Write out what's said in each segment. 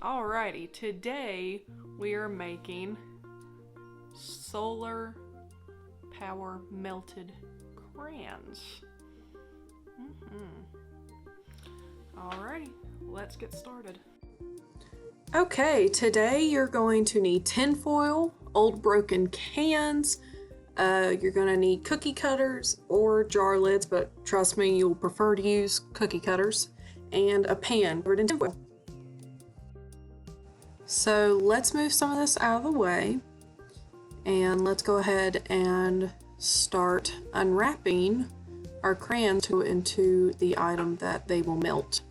Alrighty, today we are making solar power melted crayons. Alrighty, let's get started. Okay, today you're going to need tinfoil, old broken cans, you're going to need cookie cutters or jar lids, but trust me, you'll prefer to use cookie cutters, and a pan covered in tinfoil. So let's move some of this out of the way, and let's go ahead and start unwrapping our crayons into the item that they will melt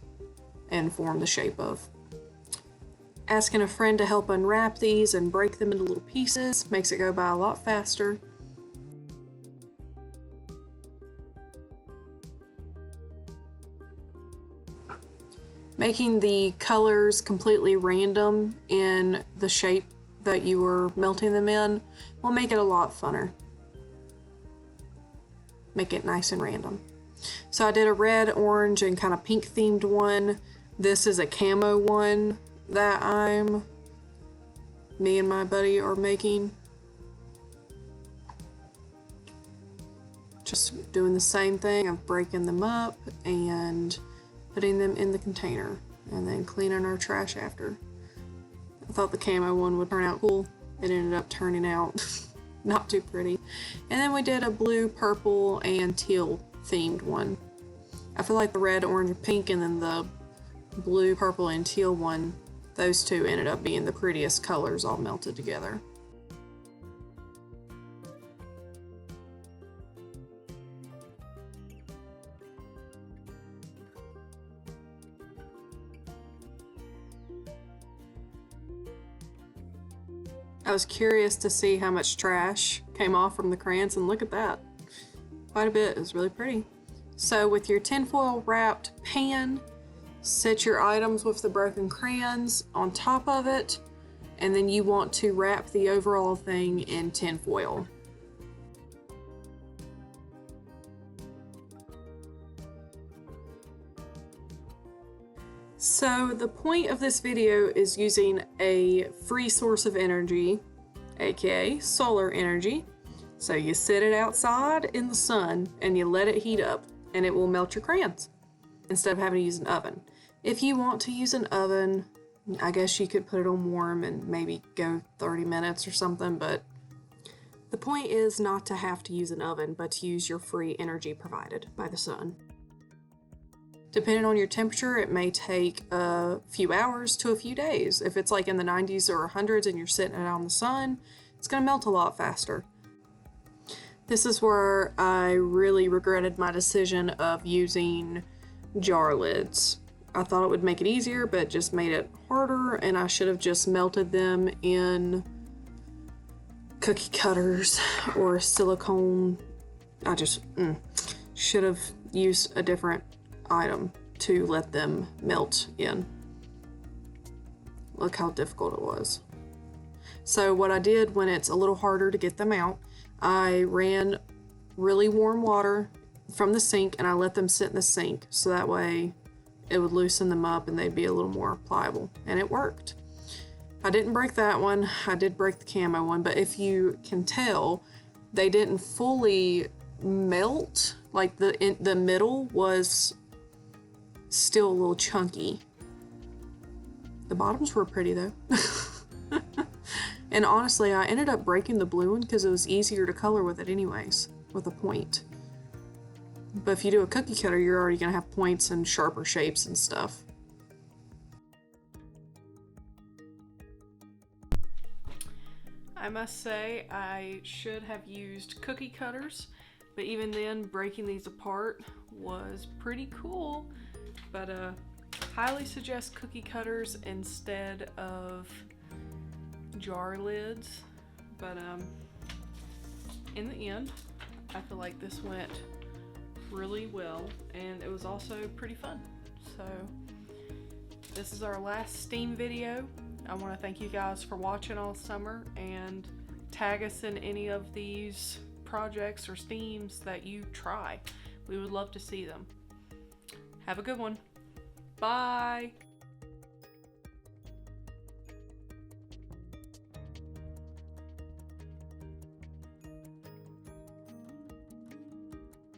and form the shape of. Asking a friend to help unwrap these and break them into little pieces makes it go by a lot faster. Making the colors completely random in the shape that you are melting them in will make it a lot funner. Make it nice and random. So I did a red, orange, and kind of pink themed one. This is a camo one that me and my buddy are making. Just doing the same thing of breaking them up and putting them in the container and then cleaning our trash after. I thought the camo one would turn out cool. It ended up turning out not too pretty. And then we did a blue, purple, and teal themed one. I feel like the red, orange, and pink, and then the blue, purple, and teal one, those two ended up being the prettiest colors all melted together. I was curious to see how much trash came off from the crayons, and look at that. Quite a bit. It was really pretty. So with your tinfoil wrapped pan, set your items with the broken crayons on top of it, and then you want to wrap the overall thing in tinfoil. So the point of this video is using a free source of energy, aka solar energy. So you sit it outside in the sun and you let it heat up and it will melt your crayons instead of having to use an oven. If you want to use an oven, I guess you could put it on warm and maybe go 30 minutes or something, but the point is not to have to use an oven, but to use your free energy provided by the sun. Depending on your temperature, it may take a few hours to a few days. If it's like in the 90s or 100s and you're sitting it out in the sun, it's going to melt a lot faster. This is where I really regretted my decision of using jar lids. I thought it would make it easier, but it just made it harder, and I should have just melted them in cookie cutters or silicone. I just should have used a different item to let them melt in. Look how difficult it was. So what I did when it's a little harder to get them out, I ran really warm water from the sink and I let them sit in the sink so that way it would loosen them up and they'd be a little more pliable, and it worked. I didn't break that one. I did break the camo one, but if you can tell, they didn't fully melt. Like the middle was still a little chunky. The bottoms were pretty though. And honestly, I ended up breaking the blue one because it was easier to color with it anyways, with a point. But if you do a cookie cutter, you're already going to have points and sharper shapes and stuff. I must say, I should have used cookie cutters, but even then, breaking these apart was pretty cool. But highly suggest cookie cutters instead of jar lids. But in the end, I feel like this went really well, and it was also pretty fun. So this is our last Steam video. I want to thank you guys for watching all summer, and tag us in any of these projects or Steams that you try. We would love to see them. Have a good one. Bye.